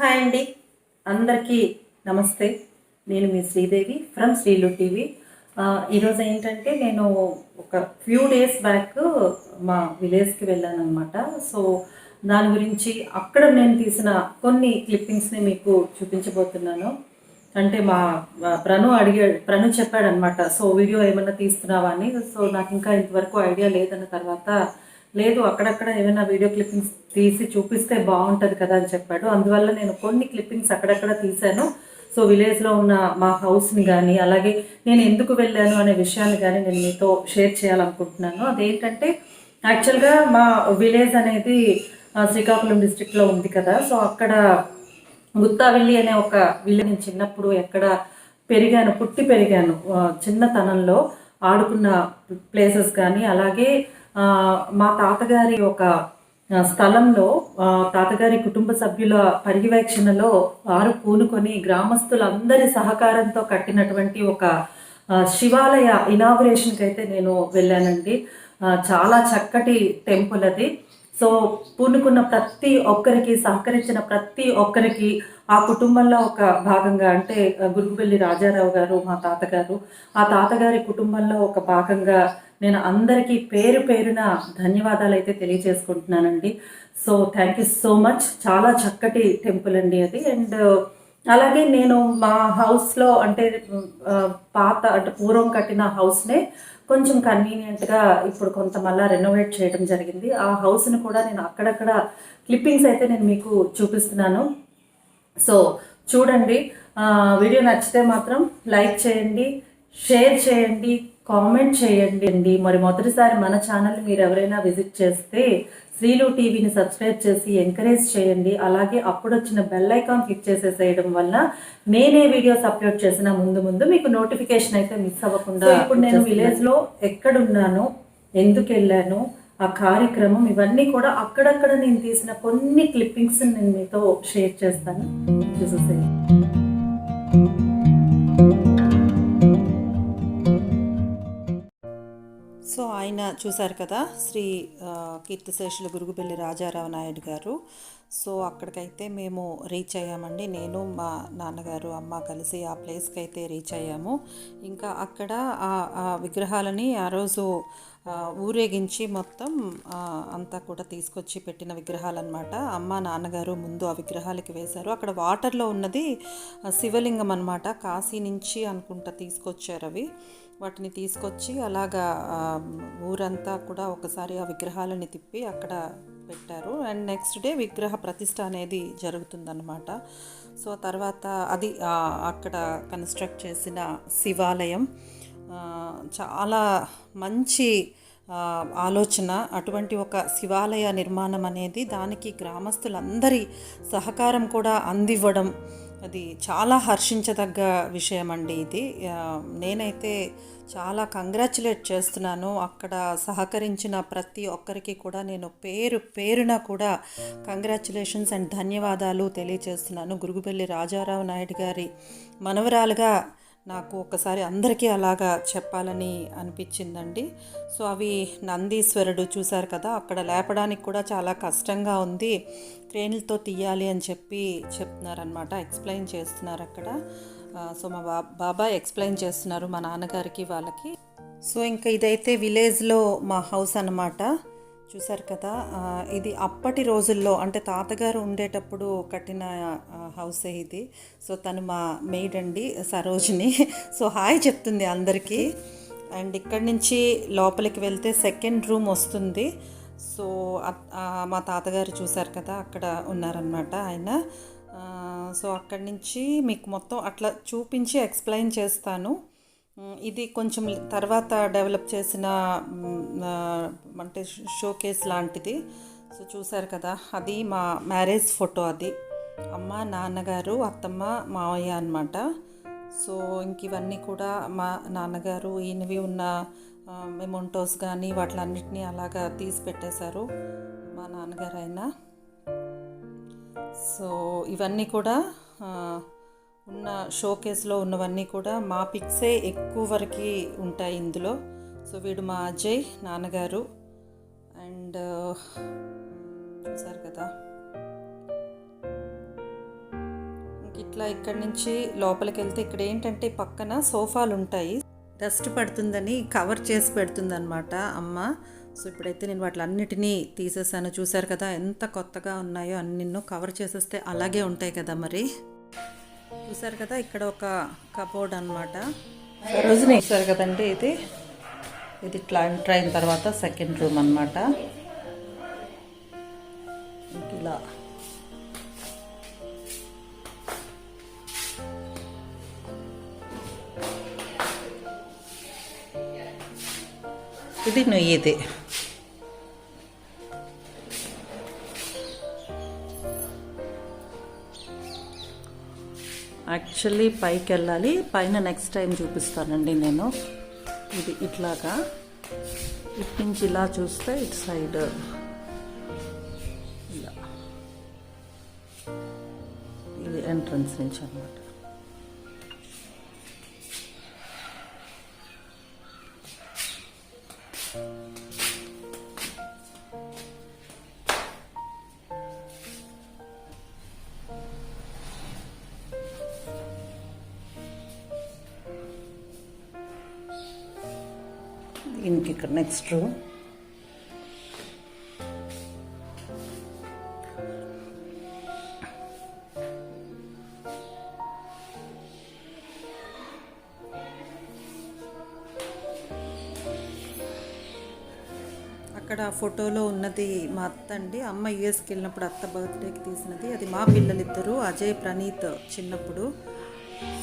Hi అండి, అందరికీ నమస్తే. నేను మీ శ్రీదేవి ఫ్రమ్ శ్రీలు టీవీ. ఈరోజు ఏంటంటే నేను ఒక ఫ్యూ డేస్ బ్యాక్ మా విలేజ్కి వెళ్ళాను అనమాట. సో దాని గురించి అక్కడ నేను తీసిన కొన్ని క్లిప్పింగ్స్ని మీకు చూపించబోతున్నాను. అంటే మా ప్రణు చెప్పాడనమాట, సో వీడియో ఏమైనా తీస్తున్నావా అని. సో నాకు ఇంకా ఇంతవరకు ఐడియా లేదన్న తర్వాత, లేదు అక్కడక్కడ ఏమైనా వీడియో క్లిప్పింగ్స్ తీసి చూపిస్తే బాగుంటుంది కదా అని చెప్పాడు. అందువల్ల నేను కొన్ని క్లిప్పింగ్స్ అక్కడక్కడ తీశాను. సో విలేజ్లో ఉన్న మా హౌస్ని కానీ, అలాగే నేను ఎందుకు వెళ్ళాను అనే విషయాన్ని కానీ నేను మీతో షేర్ చేయాలనుకుంటున్నాను. అదేంటంటే యాక్చువల్గా మా విలేజ్ అనేది శ్రీకాకుళం డిస్ట్రిక్ట్లో ఉంది కదా. సో అక్కడ గుత్తావెల్లి అనే ఒక విలేజ్, నేను చిన్నప్పుడు ఎక్కడ పెరిగాను, పుట్టి పెరిగాను. చిన్నతనంలో ఆడుకున్న ప్లేసెస్ కానీ, అలాగే మా తాతగారి ఒక స్థలంలో తాతగారి కుటుంబ సభ్యుల పర్యవేక్షణలో వారు పూనుకొని గ్రామస్తులందరి సహకారంతో కట్టినటువంటి ఒక శివాలయ ఇనాగురేషన్కి అయితే నేను వెళ్ళానండి. చాలా చక్కటి టెంపుల్ అది. సో పూనుకున్న ప్రతి ఒక్కరికి, సహకరించిన ప్రతి ఒక్కరికి ఆ కుటుంబంలో ఒక భాగంగా, అంటే గురుగుబెల్లి రాజారావు గారు మా తాతగారు, ఆ తాతగారి కుటుంబంలో ఒక భాగంగా నేను అందరికీ పేరు పేరున ధన్యవాదాలు అయితే తెలియజేసుకుంటున్నానండి. So thank you so much. చాలా చక్కటి టెంపుల్ అండి అది. అండ్ అలాగే నేను మా హౌస్లో, అంటే పాత అంటే పూర్వం కట్టిన హౌస్నే కొంచెం కన్వీనియంట్గా ఇప్పుడు కొంత మళ్ళీ రెనోవేట్ చేయడం జరిగింది. ఆ హౌస్ని కూడా నేను అక్కడక్కడ క్లిప్పింగ్స్ అయితే నేను మీకు చూపిస్తున్నాను. సో చూడండి. వీడియో నచ్చితే మాత్రం లైక్ చేయండి, షేర్ చేయండి, కామెంట్ చేయండి. మరి మొదటిసారి మన ఛానల్ మీరు ఎవరైనా విజిట్ చేస్తే శ్రీలు టీవీని సబ్స్క్రైబ్ చేసి ఎంకరేజ్ చేయండి. అలాగే అప్పుడు వచ్చిన బెల్ ఐకాన్ క్లిక్ చేసేసేయడం వల్ల నేనే వీడియోస్ అప్లోడ్ చేసిన ముందు మీకు నోటిఫికేషన్ అయితే మిస్ అవ్వకుండా. ఇప్పుడు నేను విలేజ్లో ఎక్కడున్నాను, ఎందుకు వెళ్ళాను, ఆ కార్యక్రమం, ఇవన్నీ కూడా అక్కడక్కడ నేను తీసిన కొన్ని క్లిప్పింగ్స్ నేను మీతో షేర్ చేస్తాను, చూసేసేయండి. సో ఆయన చూశారు కదా, శ్రీ కీర్తిశేషులు గురుగుబెల్లి రాజారావు నాయుడు గారు. సో అక్కడికైతే మేము రీచ్ అయ్యామండి. నేను మా నాన్నగారు అమ్మ కలిసి ఆ ప్లేస్కి అయితే రీచ్ అయ్యాము. ఇంకా అక్కడ ఆ విగ్రహాలని ఆ రోజు ఊరేగించి మొత్తం అంతా కూడా తీసుకొచ్చి పెట్టిన విగ్రహాలు అనమాట. అమ్మ నాన్నగారు ముందు ఆ విగ్రహాలకి వేశారు. అక్కడ వాటర్లో ఉన్నది శివలింగం అనమాట. కాశీ నుంచి అనుకుంటా తీసుకొచ్చారు అవి. వాటిని తీసుకొచ్చి అలాగా ఊరంతా కూడా ఒకసారి ఆ విగ్రహాలని తిప్పి అక్కడ పెట్టారు. అండ్ నెక్స్ట్ డే విగ్రహ ప్రతిష్ఠ అనేది జరుగుతుందన్నమాట. సో తర్వాత అది అక్కడ కన్స్ట్రక్ట్ చేసిన శివాలయం చాలా మంచి ఆలోచన. అటువంటి ఒక శివాలయ నిర్మాణం అనేది, దానికి గ్రామస్తులందరి సహకారం కూడా అందివ్వడం, అది చాలా హర్షించదగ్గ విషయం అండి ఇది. నేనైతే చాలా కంగ్రాచులేట్ చేస్తున్నాను. అక్కడ సహకరించిన ప్రతి ఒక్కరికి కూడా నేను పేరు పేరున కూడా కంగ్రాచులేషన్స్ అండ్ ధన్యవాదాలు తెలియజేస్తున్నాను. గురుగుబెల్లి రాజారావు నాయుడు గారి మనవరాలుగా నాకు ఒకసారి అందరికీ అలాగా చెప్పాలని అనిపించిందండి. సో అవి నందీశ్వరుడు చూశారు కదా, అక్కడ లేపడానికి కూడా చాలా కష్టంగా ఉంది, క్రేన్లతో తీయాలి అని చెప్తున్నారనమాట, ఎక్స్ప్లెయిన్ చేస్తున్నారు అక్కడ. సో మా బాబాయ్ ఎక్స్ప్లెయిన్ చేస్తున్నారు మా నాన్నగారికి వాళ్ళకి. సో ఇంకా ఇదైతే విలేజ్లో మా హౌస్ అన్నమాట. చూసారు కదా, ఇది అప్పటి రోజుల్లో, అంటే తాతగారు ఉండేటప్పుడు కట్టిన హౌసే ఇది. సో తను మా మెయిడ్ అండి, సరోజిని. సో హాయ్ చెప్తుంది అందరికీ. అండ్ ఇక్కడి నుంచి లోపలికి వెళ్తే సెకండ్ రూమ్ వస్తుంది. సో మా తాతగారు చూసారు కదా, అక్కడ ఉన్నారనమాట ఆయన. సో అక్కడి నుంచి మీకు మొత్తం అట్లా చూపించి ఎక్స్ప్లెయిన్ చేస్తాను. ఇది కొంచెం తర్వాత డెవలప్ చేసిన అంటే షోకేస్ లాంటిది. సో చూసారు కదా, అది మా మ్యారేజ్ ఫోటో. అది అమ్మ నాన్నగారు, అత్తమ్మ, మావయ్య అన్నమాట. సో ఇంక ఇవన్నీ కూడా మా నాన్నగారు ఈయనవి ఉన్న మెమోంటోస్ కానీ వాటిలన్నిటినీ అలాగా తీసి పెట్టేశారు మా నాన్నగారు అయినా. సో ఇవన్నీ కూడా ఉన్న షోకేస్లో ఉన్నవన్నీ కూడా మా పిక్సే ఎక్కువ వరకు ఉంటాయి ఇందులో. సో వీడు మా అజయ్ నాన్నగారు. అండ్ చూసారు కదా, ఇట్లా ఇక్కడి నుంచి లోపలికి వెళ్తే ఇక్కడ ఏంటంటే పక్కన సోఫాలు ఉంటాయి. డస్ట్ పడుతుందని కవర్ చేసి పెడుతుంది అనమాట అమ్మ. సో ఇప్పుడైతే నేను వాటిలన్నిటినీ తీసేసాను. చూసారు కదా ఎంత కొత్తగా ఉన్నాయో, అన్ని కవర్ చేసేస్తే అలాగే ఉంటాయి కదా మరి. చూసారు కదా ఇక్కడ ఒక కబోర్డ్ అనమాట. రోజు చూసారు కదండి, ఇది ఇట్లా ఎంటర్ అయిన తర్వాత సెకండ్ రూమ్ అనమాట. ఇలా ఇది నొయ్యిది. యాక్చువల్లీ పైకి వెళ్ళాలి, పైన నెక్స్ట్ టైం చూపిస్తానండి నేను. ఇది ఇట్లాగా ఇటు నుంచి ఇలా చూస్తే ఇటు సైడ్ ఇలా, ఇది ఎంట్రన్స్ నుంచి అన్నమాట. దీనికి ఇక్కడ నెక్స్ట్ రూమ్. అక్కడ ఫోటోలో ఉన్నది మా అత్త అండి. అమ్మ యూఎస్కి వెళ్ళినప్పుడు అత్త బర్త్డేకి తీసినది. అది మా పిల్లలిద్దరు, అజయ్ ప్రణీత్ చిన్నప్పుడు.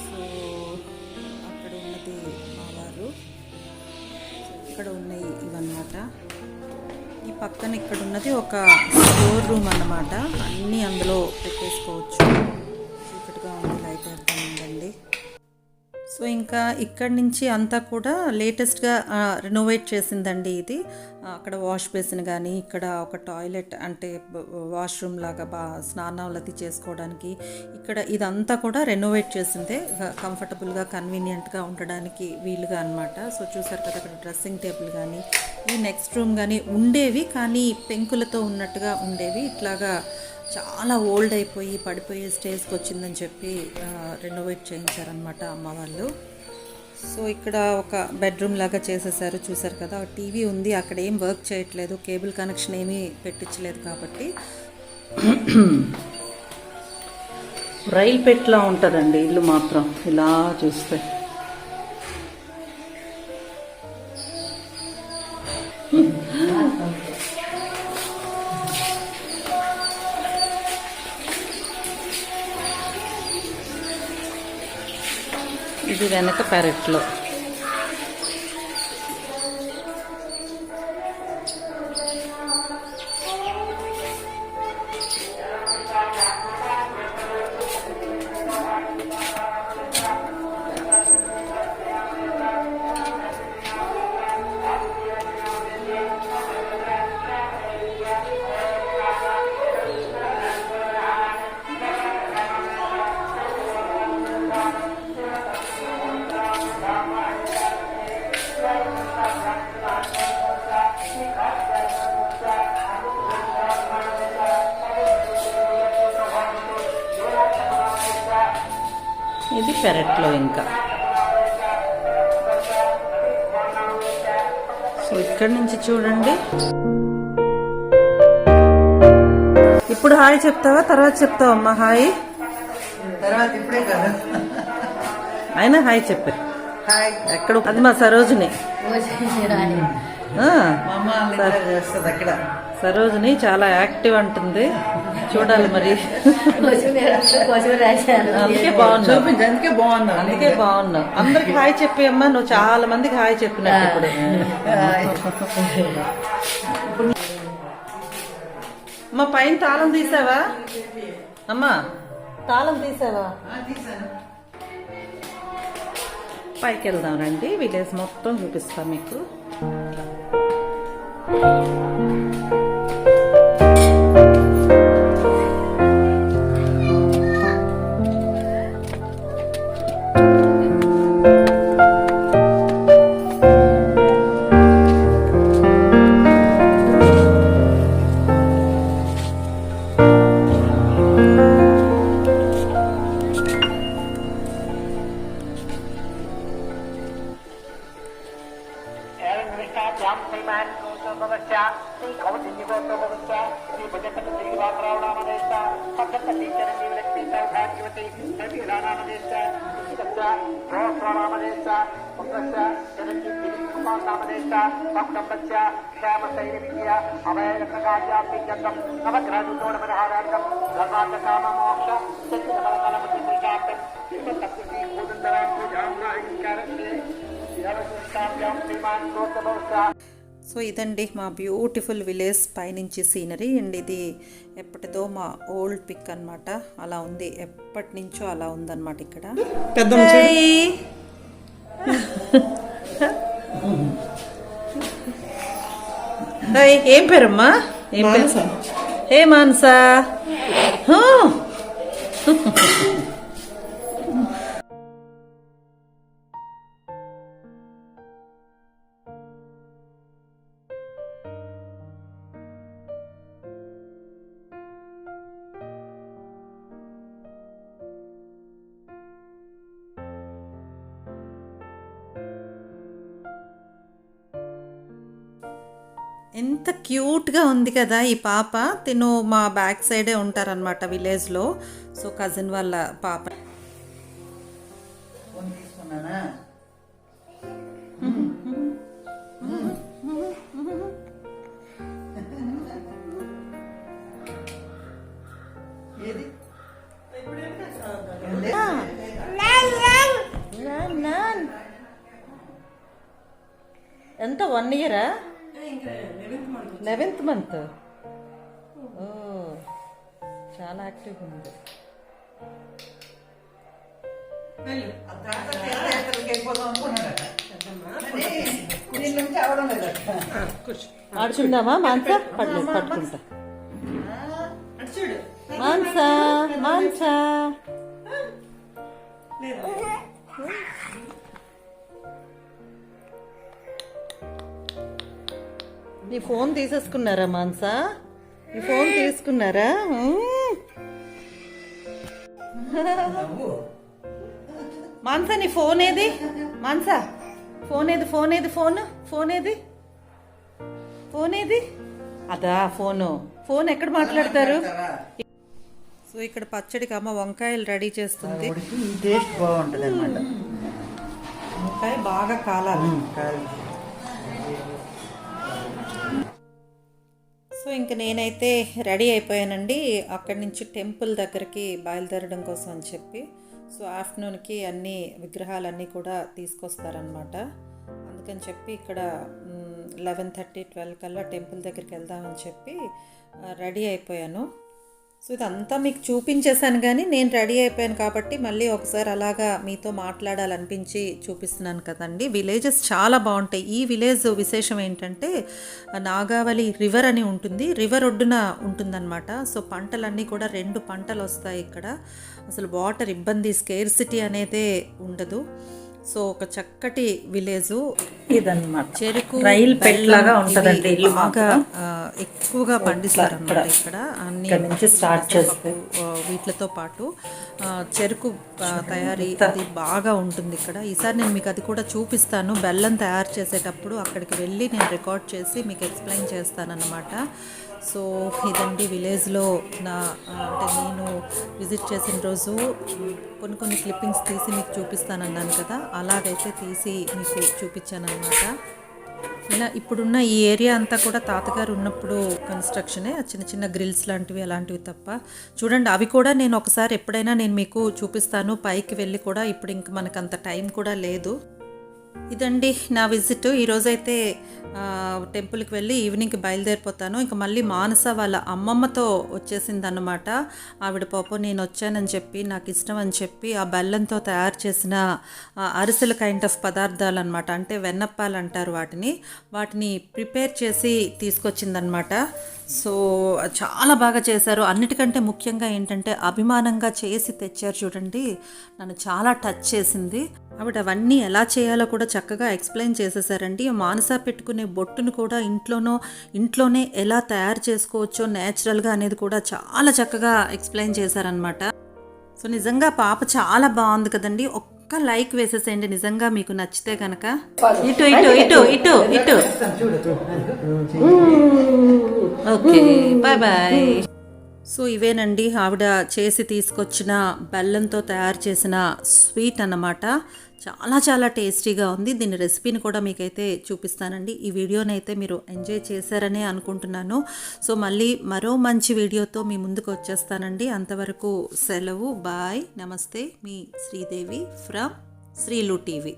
సో అక్కడ ఉన్నది మా వారు. ఇక్కడ ఉన్నాయి ఇవన్నమాట. ఈ పక్కన ఇక్కడ ఉన్నది ఒక స్టోర్ రూమ్ అన్నమాట. అన్నీ అందులో పెట్టేసుకోవచ్చు. చీకటిగా ఉంది, లైట్ వేద్దాం ఉందండి. సో ఇంకా ఇక్కడి నుంచి అంతా కూడా లేటెస్ట్గా రెనోవేట్ చేసిందండి ఇది. అక్కడ వాష్ బేసిన్ కానీ, ఇక్కడ ఒక టాయిలెట్ అంటే వాష్రూమ్ లాగా స్నానాలది చేసుకోవడానికి, ఇక్కడ ఇదంతా కూడా రెనోవేట్ చేసిందే, కంఫర్టబుల్గా కన్వీనియంట్గా ఉండడానికి వీలుగా అనమాట. సో చూసారు కదా అక్కడ డ్రెస్సింగ్ టేబుల్ కానీ, ఈ నెక్స్ట్ రూమ్ కానీ ఉండేవి, కానీ పెంకులతో ఉన్నట్టుగా ఉండేవి. ఇట్లాగా చాలా ఓల్డ్ అయిపోయి పడిపోయే స్టేజ్కి వచ్చిందని చెప్పి రెనోవేట్ చేయించారనమాట అమ్మ వాళ్ళు. సో ఇక్కడ ఒక బెడ్రూమ్ లాగా చేసేసారు. చూసారు కదా టీవీ ఉంది, అక్కడ ఏం వర్క్ చేయట్లేదు, కేబుల్ కనెక్షన్ ఏమీ పెట్టించలేదు కాబట్టి. రైలు పెట్లా ఉంటుందండి ఇల్లు మాత్రం ఇలా చూస్తే. ఇది వెనక పెరట్లో. ఇది పెరట్లో. ఇంకా సో ఇక్కడి నుంచి చూడండి. ఇప్పుడు హాయ్ చెప్తావా తర్వాత చెప్తావా అమ్మా? హాయ్ తర్వాత ఇప్పుడే కదా, అయినా హాయ్ చెప్పే. హాయ్. ఎక్కడ అది మా సరోజిని. చేస్తుంది అక్కడ. సరోజిని చాలా యాక్టివ్ అంటుంది, చూడాలి మరి. అందుకే బాగున్నావు, అందుకే బాగున్నావు, అందుకే బాగున్నావు. అందరికి హాయ్ చెప్పి అమ్మా, నువ్వు చాలా మందికి హాయ్ చెప్పినట్టు. ఇప్పుడు అమ్మా పైన తాళం తీసావా అమ్మా? తాళం తీసావా? పైకి వెళ్దాం రండి, విలేజ్ మొత్తం చూపిస్తాం మీకు. సో ఇదండి మా బ్యూటిఫుల్ విలేజ్ పైనుంచి సీనరీ. అండ్ ఇది ఎప్పటిదో మా ఓల్డ్ పిక్ అన్నమాట. అలా ఉంది, ఎప్పటి నుంచో అలా ఉందన్నమాట ఇక్కడ. ఏం పేరమ్మా? ఏం పేరు? ఏ మానసా. ఎంత క్యూట్గా ఉంది కదా ఈ పాప. తిను మా బ్యాక్ సైడే ఉంటారనమాట విలేజ్లో. సో కజిన్ వాళ్ళ పాప. ఫోన్ తీసుకున్నానా? ఏది? ఎంత 1 ఇయరా? 11th month. ఓ చాలా యాక్టివ్గా ఉంది. ఆడుచుందామా మాన్సా? పట్టుకుంటా. మాన్సా మాన్సా. నీ ఫోన్ తీసేసుకున్నారా మాన్సా? నీ ఫోన్ తీసుకున్నారా? మాన్సా నీ ఫోన్ ఏది? మాన్సా ఫోన్ ఏది? ఫోన్ ఏది? ఫోన్ ఏది? అదా ఫోను. ఫోన్ ఎక్కడ మాట్లాడతారు? సో ఇక్కడ పచ్చడికి అమ్మ వంకాయలు రెడీ చేస్తుంది. టేస్ట్ బాగుంటుంది అన్నమాట. వంకాయ బాగా కాలాలి. సో ఇంక నేనైతే రెడీ అయిపోయానండి. అక్కడి నుంచి టెంపుల్ దగ్గరికి బయలుదేరడం కోసం అని చెప్పి. సో ఆఫ్టర్నూన్కి అన్ని విగ్రహాలన్నీ కూడా తీసుకొస్తారనమాట. అందుకని చెప్పి ఇక్కడ 11:30, 12 కల్లా టెంపుల్ దగ్గరికి వెళ్దామని చెప్పి రెడీ అయిపోయాను. సో ఇదంతా మీకు చూపించేశాను, కానీ నేను రెడీ అయిపోయాను కాబట్టి మళ్ళీ ఒకసారి అలాగా మీతో మాట్లాడాలనిపించి చూపిస్తున్నాను కదండి. విలేజెస్ చాలా బాగుంటాయి. ఈ విలేజ్ విశేషం ఏంటంటే నాగావళి రివర్ అని ఉంటుంది. రివర్ ఒడ్డున ఉంటుందన్నమాట. సో పంటలన్నీ కూడా 2 పంటలు వస్తాయి ఇక్కడ. అసలు వాటర్ ఇబ్బంది, స్కేర్సిటీ అనేదే ఉండదు. సో ఒక చక్కటి విలేజు ఇదన్నమాట. చెరుకు రైల్ పెట్లాగా ఉంటుందండి. బాగా ఎక్కువగా పండిస్తారు అన్నమాట ఇక్కడ. అన్ని స్టార్ట్ చేస్తే వీటితో పాటు చెరుకు తయారీ అది బాగా ఉంటుంది ఇక్కడ. ఈసారి నేను మీకు అది కూడా చూపిస్తాను. బెల్లం తయారు చేసేటప్పుడు అక్కడికి వెళ్ళి నేను రికార్డ్ చేసి మీకు ఎక్స్ప్లెయిన్ చేస్తానన్నమాట. సో ఇదండి విలేజ్లో అంటే నేను విజిట్ చేసిన రోజు కొన్ని క్లిప్పింగ్స్ తీసి మీకు చూపిస్తానన్నాను కదా, అలాగైతే తీసి మీకు చూపించాను అనమాట. ఇలా ఇప్పుడున్న ఈ ఏరియా అంతా కూడా తాతగారు ఉన్నప్పుడు కన్స్ట్రక్షనే. చిన్న చిన్న గ్రిల్స్ లాంటివి అలాంటివి తప్ప. చూడండి అవి కూడా నేను ఒకసారి ఎప్పుడైనా నేను మీకు చూపిస్తాను పైకి వెళ్ళి కూడా. ఇప్పుడు ఇంక మనకు అంత టైం కూడా లేదు. ఇదండి నా విజిట్. ఈరోజైతే టెంపుల్కి వెళ్ళి ఈవినింగ్కి బయలుదేరిపోతాను. ఇంకా మళ్ళీ మానస వాళ్ళ అమ్మమ్మతో వచ్చేసిందన్నమాట. ఆవిడ పాపం నేను వచ్చానని చెప్పి, నాకు ఇష్టం అని చెప్పి ఆ బెల్లంతో తయారు చేసిన అరిసెల కైండ్ ఆఫ్ పదార్థాలు అనమాట. అంటే వెన్నప్పాలు అంటారు వాటిని ప్రిపేర్ చేసి తీసుకొచ్చిందనమాట. సో చాలా బాగా చేశారు. అన్నిటికంటే ముఖ్యంగా ఏంటంటే అభిమానంగా చేసి తెచ్చారు చూడండి. నన్ను చాలా టచ్ చేసింది. ఆవిడ అవన్నీ ఎలా చేయాలో కూడా చక్కగా ఎక్స్ప్లెయిన్ చేసేసారండి. మానస పెట్టుకునే బొట్టును కూడా ఇంట్లోనే ఎలా తయారు చేసుకోవచ్చో నేచురల్గా అనేది కూడా చాలా చక్కగా ఎక్స్ప్లెయిన్ చేశారనమాట. సో నిజంగా పాప చాలా బాగుంది కదండి. ఒక్క లైక్ వేసేసేయండి నిజంగా మీకు నచ్చితే కనుక. ఇటు ఇటు ఇటు ఇటు ఇటు ఓకే బాయ్ బాయ్. సో ఇవేనండి ఆవిడ చేసి తీసుకొచ్చిన బెల్లంతో తయారు చేసిన స్వీట్ అన్నమాట. చాలా చాలా టేస్టీగా ఉంది. దీని రెసిపీని కూడా మీకైతే చూపిస్తానండి. ఈ వీడియోని అయితే మీరు ఎంజాయ్ చేశారనే అనుకుంటున్నాను. సో మళ్ళీ మరో మంచి వీడియోతో మీ ముందుకు వచ్చేస్తానండి. అంతవరకు సెలవు. బాయ్, నమస్తే. మీ శ్రీదేవి ఫ్రమ్ శ్రీలు టీవీ.